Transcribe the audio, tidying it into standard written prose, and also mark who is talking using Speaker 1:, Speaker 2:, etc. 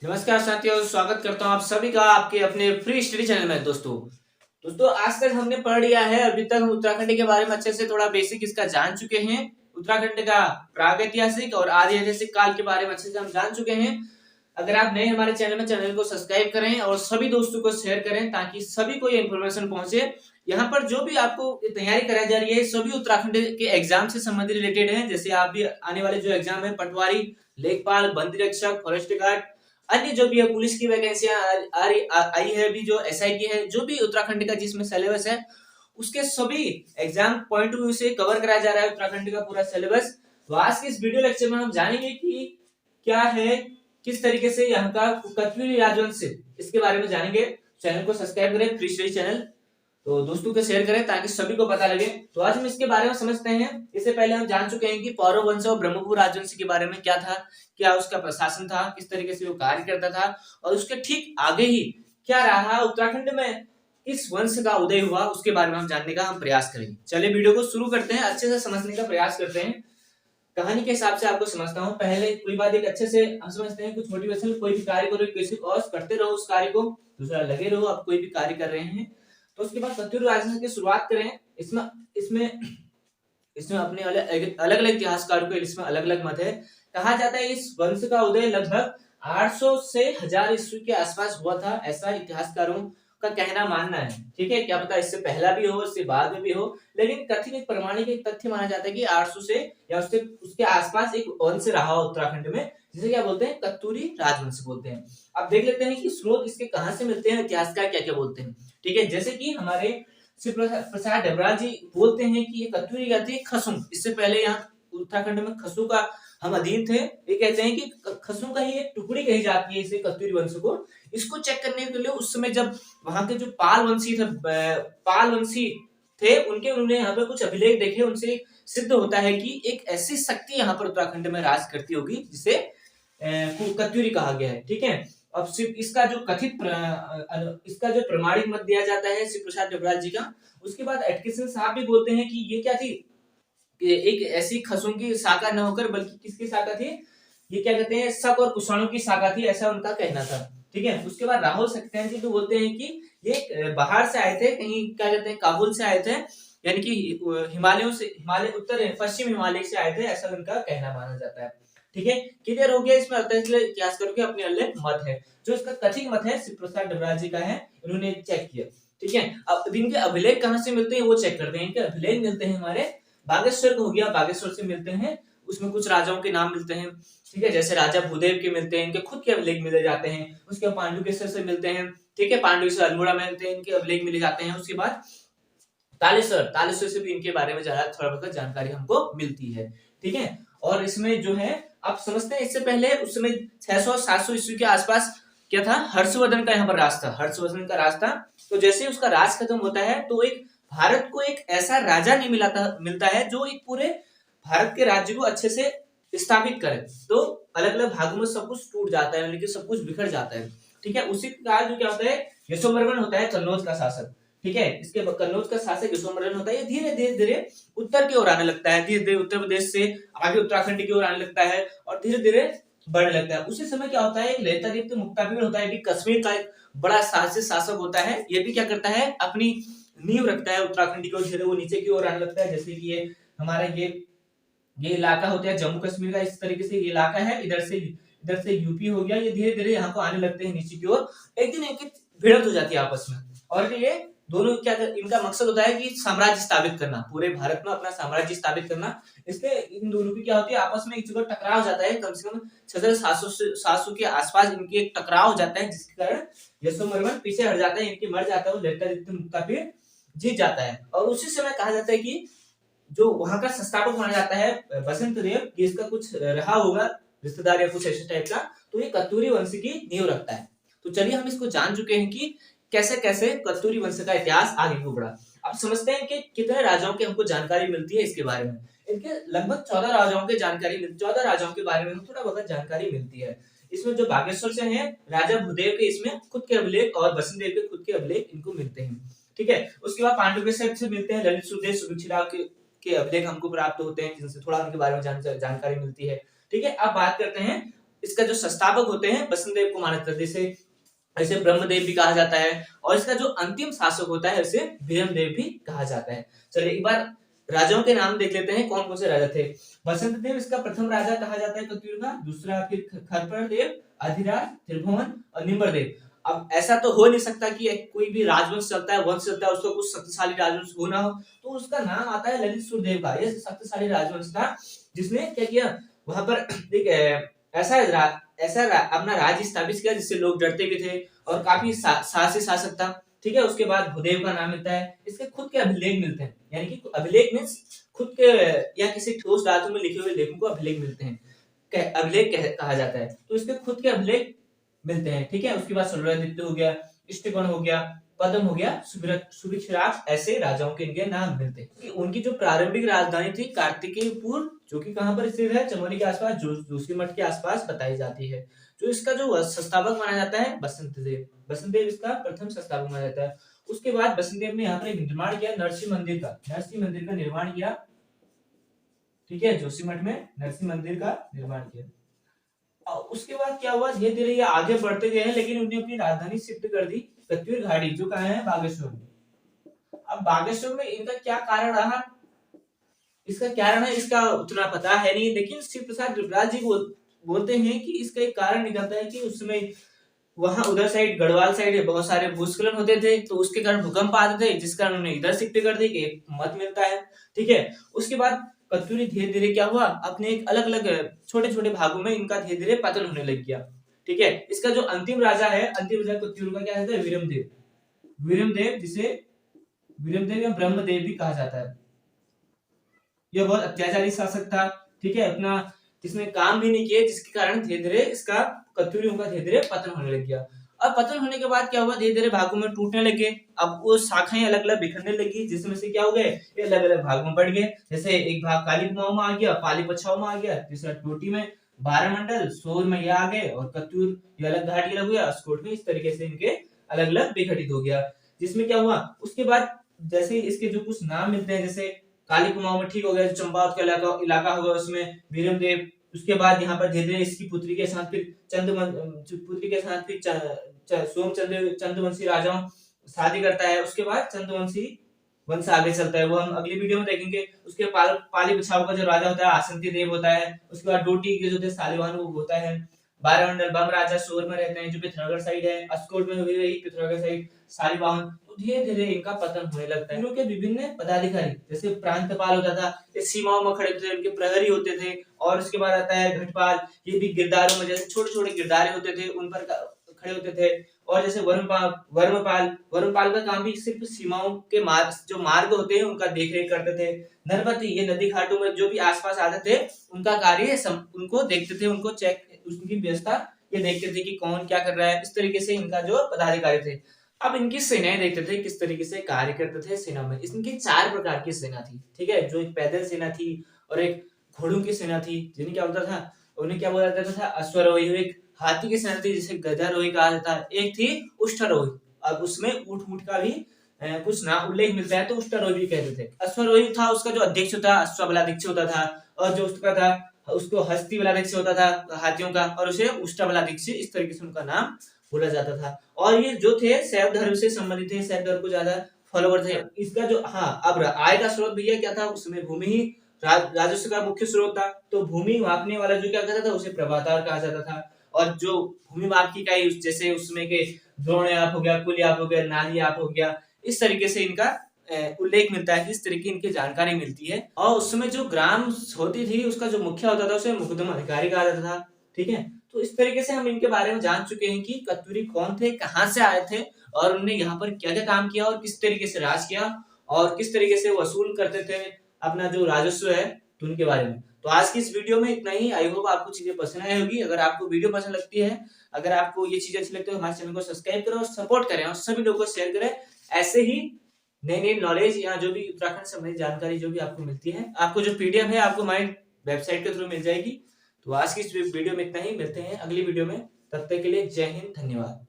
Speaker 1: नमस्कार साथियों, स्वागत करता हूं आप सभी का आपके अपने फ्री स्टडी चैनल में। दोस्तों आज तक हमने पढ़ लिया है। अभी तक हम उत्तराखंड के बारे में अच्छे से थोड़ा बेसिक इसका जान चुके हैं। उत्तराखंड का प्रागैतिहासिक और आदि ऐतिहासिक काल के बारे में अच्छे से हम जान चुके हैं। अगर आप नए हमारे चैनल में, चैनल को सब्सक्राइब करें और सभी दोस्तों को शेयर करें ताकि सभी को ये इन्फॉर्मेशन पहुंचे। यहाँ पर जो भी आपको तैयारी कराई जा रही है सभी उत्तराखंड के एग्जाम से संबंधित रिलेटेड है। जैसे आप भी आने वाले जो एग्जाम है, पटवारी, लेखपाल, वन रक्षक, फॉरेस्ट गार्ड, अन्य जो भी है पुलिस की वैकेंसियां आई है, अभी जो एसआई की है, जो भी उत्तराखंड का जिसमें सिलेबस है उसके सभी एग्जाम पॉइंट ऑफ व्यू से कवर कराया जा रहा है उत्तराखंड का पूरा सिलेबस। तो आज के इस वीडियो लेक्चर में हम जानेंगे कि क्या है, किस तरीके से यहाँ का कत्यूरी राजवंश, इसके बारे में जानेंगे। चैनल को सब्सक्राइब करें, फ्री स्टडी चैनल, तो दोस्तों को शेयर करें ताकि सभी को पता लगे। तो आज हम इसके बारे में समझते हैं। इससे पहले हम जान चुके हैं कि पौरव वंश और ब्रह्मपुर राजवंश के बारे में क्या था, क्या उसका प्रशासन था, किस तरीके से वो कार्य करता था, और उसके ठीक आगे ही क्या रहा उत्तराखंड में इस वंश का उदय हुआ, उसके बारे में हम जानने का हम प्रयास करेंगे। चलिए वीडियो को शुरू करते हैं, अच्छे से समझने का प्रयास करते हैं। कहानी के हिसाब से आपको समझता हूँ। पहले कोई बात एक अच्छे से हम समझते हैं, कुछ मोटिवेशन, कोई भी कार्य करो किसी और करते रहो उस कार्य को, दूसरा लगे रहो। आप कोई भी कार्य कर रहे हैं तो उसके बाद कत्यूरी राजवंश की शुरुआत करें। इसमें इसमें इसमें अपने अलग अलग इतिहासकारों के इसमें अलग अलग मत है। कहा जाता है इस वंश का उदय लगभग 800 से 1000 ईस्वी के आसपास हुआ था, ऐसा इतिहासकारों का कहना मानना है। ठीक है, क्या पता इससे पहला भी हो, इससे बाद में भी हो, लेकिन कथित एक प्रमाणिक एक तथ्य माना जाता है कि 800 से या उससे उसके आसपास एक वंश रहा उत्तराखंड में, जिसे क्या बोलते हैं, कत्यूरी राजवंश बोलते हैं। अब देख लेते हैं कि स्रोत इसके कहां से मिलते हैं, इतिहासकार क्या क्या बोलते हैं। ठीक है, जैसे कि हमारे श्री प्रसाद डबराल जी बोलते हैं कि ये कत्यूरी क्या थी, खसुम। इससे पहले यहाँ उत्तराखंड में खसू का हम अधीन थे। ये कहते हैं कि खसू का ही एक टुकड़ी कही जाती है इसे, कत्यूरी वंश को। इसको चेक करने के लिए उस समय जब वहां के जो पाल वंशी थे उन्होंने यहाँ पे कुछ अभिलेख देखे, उनसे सिद्ध होता है कि एक ऐसी शक्ति यहाँ पर उत्तराखंड में राज करती होगी जिसे कत्यूरी कहा गया है। ठीक है, अब सिर्फ इसका जो इसका जो प्रमाणिक मत दिया जाता है श्री प्रसाद डबराल जी का। उसके बाद एटकिंसन साहब भी बोलते हैं कि ये क्या थी, कि एक ऐसी खसों की शाखा न होकर बल्कि किसकी शाखा थी, ये क्या कहते हैं, शक और कुषाणु की शाखा थी, ऐसा उनका कहना था। ठीक है, उसके बाद राहुल सत्यान जी तो बोलते हैं कि ये बाहर से आए थे, कहीं क्या कहते हैं काबुल से आए थे, यानी कि हिमालयों से, हिमालय उत्तर पश्चिम हिमालय से आए थे, ऐसा उनका कहना माना जाता है। ठीक है, क्लियर हो गया। इसमें इतिहासकारों के अपने अलग मत है। जो इसका कथित मत है श्री प्रसाद डबराल जी का है, इन्होंने चेक किया। ठीक है, अब इनके अभिलेख कहाँ से मिलते हैं वो चेक करते हैं। इनके अभिलेख मिलते हैं हमारे बागेश्वर को हो गया, बागेश्वर से मिलते हैं। उसमें कुछ राजाओं के नाम मिलते हैं। ठीक है, जैसे राजा भूदेव के मिलते हैं, इनके खुद के अभिलेख मिले जाते हैं। उसके बाद पांडुकेश्वर से मिलते हैं। ठीक है, पांडुकेश्वर अल्मोड़ा में मिलते हैं, इनके अभिलेख मिले जाते हैं। उसके बाद तालेश्वर से भी इनके बारे में थोड़ा बहुत जानकारी हमको मिलती है। ठीक है, और इसमें जो है आप समझते हैं, इससे पहले उस समय 600-700 ईस्वी के आसपास क्या था, हर्षवर्धन का यहाँ पर राज था, हर्षवर्धन का राज था। तो जैसे उसका राज खत्म होता है तो एक भारत को एक ऐसा राजा नहीं मिलता है जो एक पूरे भारत के राज्य को अच्छे से स्थापित करे। तो अलग अलग भागों में सब कुछ टूट जाता है, लेकिन सब कुछ बिखर जाता है। ठीक है, उसी काल जो क्या होता है, यशोवर्मन होता है कन्नौज का शासक। ठीक है, इसके कन्नौज का शासक यशोवर्मन होता है। ये धीरे धीरे धीरे उत्तर की ओर आने लगता है, धीरे धीरे उत्तर प्रदेश से आगे उत्तराखंड की ओर आने लगता है और धीरे धीरे बढ़ने लगता है। उसी समय क्या होता है, एक लेतादीप्त मुक्तापीड़ होता है कि कश्मीर का एक बड़ा साहसी शासक होता है। ये भी क्या करता है, अपनी नींव रखता है उत्तराखंड की ओर, धीरे वो नीचे की ओर आने लगता है। जैसे कि ये हमारा ये इलाका होता है जम्मू कश्मीर का, इस तरीके से ये इलाका है, इधर से यूपी हो गया। ये धीरे धीरे यहाँ को आने लगते हैं नीचे की ओर। एक दिन एक भिड़ंत हो जाती है आपस में, और ये दोनों क्या, इनका मकसद होता है कि साम्राज्य स्थापित करना, पूरे भारत में अपना साम्राज्य स्थापित करना। इसलिए इन दोनों की क्या होती है, आपस में एक जगह टकराव हो जाता है। कम से कम 6700 के आसपास इनकी एक टकराव हो जाता है, जिसके कारण यशोवर्मन पीछे हट जाता है, इनकी मर जाता है, वो लेतादीप्त मुक्तापीड़ जीत जाता है। और उसी समय कहा जाता है कि जो वहां का संस्थापक माना जाता है बसंत देव, कि इसका कुछ रहा होगा रिश्तेदार या कुछ ऐसे टाइप का, तो ये कत्यूरी वंश की नींव रखता है। तो चलिए हम इसको जान चुके हैं कि कैसे कैसे कत्यूरी वंश का इतिहास आगे को बढ़ा। अब समझते हैं कि कितने राजाओं की हमको जानकारी मिलती है इसके बारे में। इनके लगभग 14 राजाओं की जानकारी 14 राजाओं के बारे में थोड़ा बहुत जानकारी मिलती है। इसमें जो बागेश्वर से है राजा भूदेव के, इसमें खुद के अभिलेख, और बसंत देव के खुद के अभिलेख इनको मिलते हैं। ठीक है, उसके बाद पांडुकेश्वर से मिलते हैं ललित सुदेश सुरुचिराव के अभिलेख हमको प्राप्त होते हैं, जिनसे थोड़ा उनके बारे में जानकारी मिलती है। ठीक है, अब बात करते हैं इसका जो संस्थापक होते हैं बसंत देव को माना जाता है, जैसे ऐसे ब्रह्मदेव भी कहा जाता है, और इसका जो अंतिम शासक होता है उसे भीमदेव भी कहा जाता है। चलिए एक बार राजाओं के नाम देख लेते हैं, कौन कौन से राजा थे। बसंत देव इसका प्रथम राजा कहा जाता है कत्यूर का, दूसरा फिर खरपर देव, अधिराज, त्रिभुवन और निम्बरदेव। अब ऐसा तो हो नहीं सकता कि कोई भी राजवंश चलता है, वंश चलता है, उसको कुछ शक्तिशाली राजवंश होना हो, तो उसका नाम आता है ललित सुरदेव का। ये शक्तिशाली राजवंश था जिसने क्या किया, वहां पर एक ऐसा अपना राज्य स्थापित किया जिससे लोग डरते भी थे, और काफी साहसी शासक था। ठीक है, उसके बाद भूदेव का नाम मिलता है, इसके खुद के अभिलेख मिलते हैं, यानी कि अभिलेख मीन्स खुद के या किसी ठोस धातु में लिखे हुए लेखों को अभिलेख मिलते हैं, अभिलेख कहा जाता है। तो इसके खुद के अभिलेख मिलते हैं। ठीक है, उसके बाद सूर्यादित्य हो गया, इष्टगण हो गया, पद्म हो गया, सुभिक्षराज, ऐसे राजाओं के इनके नाम मिलते हैं। उनकी जो प्रारंभिक राजधानी थी कार्तिकेयपुर, जो कि कहां पर स्थित है, चमोली के आसपास, जोशीमठ के आसपास बताई जाती है। जो इसका जो संस्थापक माना जाता है बसंत देव इसका प्रथम संस्थापक माना जाता है। उसके बाद बसंत देव ने यहाँ पर एक निर्माण किया नरसिंह मंदिर का निर्माण किया। ठीक है, जोशीमठ में नरसिंह मंदिर का निर्माण किया। उसके बाद क्या हुआ, धीरे धीरे ये आगे बढ़ते गए हैं, लेकिन उन्हें अपनी राजधानी शिफ्ट कर दी कत्यूर घाटी, जो कहा है बागेश्वर में। अब बागेश्वर में इनका क्या कारण रहा, इसका कारण है इसका उतना पता है नहीं, लेकिन शिव प्रसाद जुबराज जी बोलते हैं कि इसका एक कारण निकलता है कि उस समय वहां उधर साइड गढ़वाल साइड बहुत सारे भूस्खलन होते थे, तो उसके कारण भूकंप आते थे, जिस कारण उन्हें इधर शिफ्ट कर दी कि मत मिलता है। ठीक है, उसके बाद कत्यूरी धीरे धीरे क्या हुआ, अपने एक अलग अलग छोटे छोटे भागों में इनका धीरे धीरे पतन होने लग गया। ठीक है, इसका जो अंतिम राजा कत्यूर का क्या है, वीरमदेव, जिसे वीरमदेव या ब्रह्मदेव भी कहा जाता है। यह बहुत अत्याचारी शासक था। ठीक है, अपना जिसने काम भी नहीं किए, जिसके कारण धीरे धीरे इसका कत्यूरियों का धीरे धीरे पतन होने लग गया। अब पतन होने के बाद क्या हुआ, धीरे धीरे भागों में टूटने लगे। अब वो शाखाएं अलग अलग बिखरने लगी, जिसमें से क्या हो गए, ये अलग अलग भाग में बढ़ गए। जैसे एक भाग काली कुमाऊं में आ गया, पाली पछाऊ में आ गया, तीसरा टोटी में, बारह मंडल, सोर में ये आ गए, और कत्यूर ये अलग घाटी लग गया, अस्कोट में। इस तरीके से इनके अलग अलग विघटित हो गया। जिसमें क्या हुआ, उसके बाद जैसे इसके जो कुछ नाम मिलते हैं, जैसे काली कुमाऊं में ठीक हो गया, चंपावत का इलाका होगा, उसमें वीरमदेव। उसके बाद यहाँ पर धीरे धीरे इसकी पुत्री के साथ फिर चंद्रवंशी राजाओं शादी करता है। उसके बाद चंद्रवंशी वंश आगे चलता है, वो हम अगली वीडियो में देखेंगे। उसके पाली पछाऊ का जो राजा होता है आसंती देव होता है। उसके बाद डोटी के जो थे सालिवान वो होता है। बारह मंडल बम राजा शोर में रहते हैं, जो पिथौरागढ़ साइड है। अस्कोट में हुई रही पिथौरागढ़ साइड सालिवाहन। तो धीरे धीरे इनका पतन होने लगता है। इनके विभिन्न पदाधिकारी, जैसे प्रांतपाल होता था, ये सीमाओं में खड़े थे, उनके प्रहरी होते थे। और उसके बाद आता है घटपाल, ये भी गिरदारों में, जैसे छोटे छोटे गिरदारे होते थे, उन पर खड़े होते थे। और जैसे वर्मपाल का काम भी सिर्फ सीमाओं के मार्ग होते हैं उनका देखरेख करते थे। नरपति, ये नदी घाटों में जो भी आसपास आते थे, उनका कार्य उनको देखते थे, उनको चेक, उनकी व्यवस्था ये देखते थे कि कौन क्या कर रहा है। इस तरीके से इनका जो पदाधिकारी थे। अब इनकी सेनाएं देखते थे किस तरीके से कार्य करते थे सेना में। इनकी 4 प्रकार की सेना थी। ठीक है, जो एक पैदल सेना थी, और एक घोड़ों की सेना थी, जिन्हें क्या बोलता था, उन्हें क्या बोला जाता था, अश्वारोही। एक हाथी की सेना थी, जिसे गधारोही कहा जाता है। एक थी उष्टारोही, अब उसमें ऊंट का भी कुछ ना उल्लेख मिलता है, तो उष्टारोही भी कहते थे। अश्वारोही था, उसका जो अध्यक्ष होता अश्वबलाध्यक्ष होता था, और जो उसका था उसको हस्ती बलाध्यक्ष होता था हाथियों का, और उसे उष्टाबलाध्यक्ष, इस तरीके से उनका नाम बोला जाता था। और ये जो थे शैव धर्म से संबंधित थे, शैव धर्म को ज्यादा फॉलोवर थे। इसका जो अब आय का स्रोत भैया क्या था, उसमें भूमि ही राजस्व का मुख्य स्रोत था। तो भूमि मापने वाला जो क्या कहता था, उसे प्रभातार कहा जाता था। और जो भूमि माप की इकाई, जैसे उसमें के द्रोणयाप हो गया, कुलयाप हो गया, नालीयाप हो गया, इस तरीके से इनका उल्लेख मिलता है कि इस तरीके इनकी जानकारी मिलती है। और उस समय जो ग्राम होती थी, उसका जो मुखिया होता था उसे मुकदम अधिकारी कहा जाता था। ठीक है, तो इस तरीके से हम इनके बारे में जान चुके हैं कि कत्यूरी कौन थे, कहां से आए थे, और उन्होंने यहाँ पर क्या क्या काम किया, और किस तरीके से राज किया, और किस तरीके से वसूल करते थे अपना जो राजस्व है, तो उनके बारे में। तो आज की इस वीडियो में इतना ही। आई होप आपको चीजें पसंद आई होगी। अगर आपको वीडियो पसंद लगती है, अगर आपको ये चीजें अच्छी लगती है, हमारे चैनल को सब्सक्राइब करें और सपोर्ट करें, और सभी लोगों को शेयर करें। ऐसे ही नई नई नॉलेज या जो भी उत्तराखंड संबंधी जानकारी जो भी आपको मिलती है, आपको जो पीडीएफ है आपको हमारी वेबसाइट के थ्रू मिल जाएगी। तो आज की इस वीडियो में इतना ही। मिलते हैं अगली वीडियो में, तब तक के लिए जय हिंद, धन्यवाद।